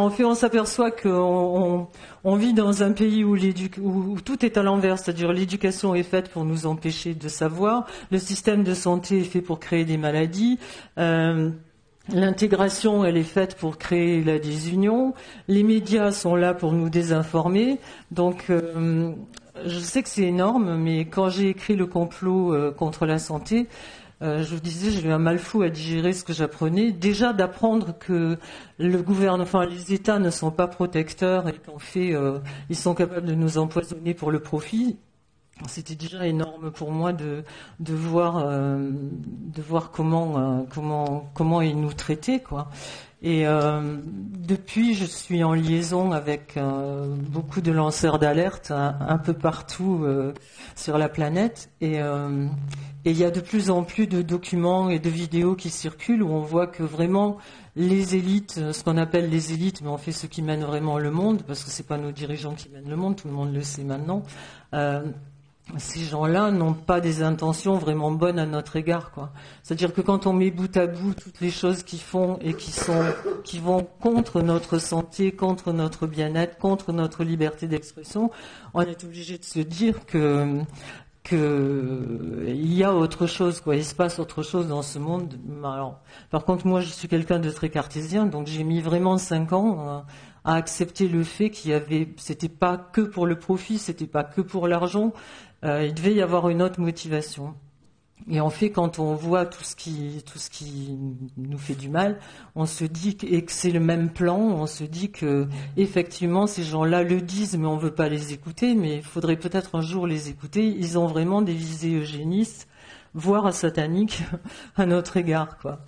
En fait, on s'aperçoit qu'on vit dans un pays où tout est à l'envers, c'est-à-dire l'éducation est faite pour nous empêcher de savoir, le système de santé est fait pour créer des maladies, l'intégration, elle est faite pour créer la désunion, les médias sont là pour nous désinformer, donc je sais que c'est énorme, mais quand j'ai écrit le complot contre la santé, je vous disais, j'ai eu un mal fou à digérer ce que j'apprenais. Déjà d'apprendre que le gouvernement, enfin les États ne sont pas protecteurs et qu'en fait ils sont capables de nous empoisonner pour le profit. C'était déjà énorme pour moi de voir comment ils nous traitaient, quoi. Et depuis, je suis en liaison avec beaucoup de lanceurs d'alerte un peu partout sur la planète. Et il y a de plus en plus de documents et de vidéos qui circulent où on voit que vraiment les élites, ce qu'on appelle les élites, mais en fait ceux qui mènent vraiment le monde, parce que c'est pas nos dirigeants qui mènent le monde, tout le monde le sait maintenant. Ces gens-là n'ont pas des intentions vraiment bonnes à notre égard, quoi. C'est-à-dire que quand on met bout à bout toutes les choses qu'ils font et qui vont contre notre santé, contre notre bien-être, contre notre liberté d'expression, on est obligé de se dire que il y a autre chose, quoi. Il se passe autre chose dans ce monde. Alors, par contre, moi, je suis quelqu'un de très cartésien, donc j'ai mis vraiment 5 ans à accepter le fait c'était pas que pour le profit, c'était pas que pour l'argent. Il devait y avoir une autre motivation. Et en fait, quand on voit tout ce qui nous fait du mal, on se dit et que c'est le même plan, on se dit que effectivement ces gens-là le disent, mais on veut pas les écouter. Mais il faudrait peut-être un jour les écouter. Ils ont vraiment des visées eugénistes, voire sataniques à notre égard, quoi.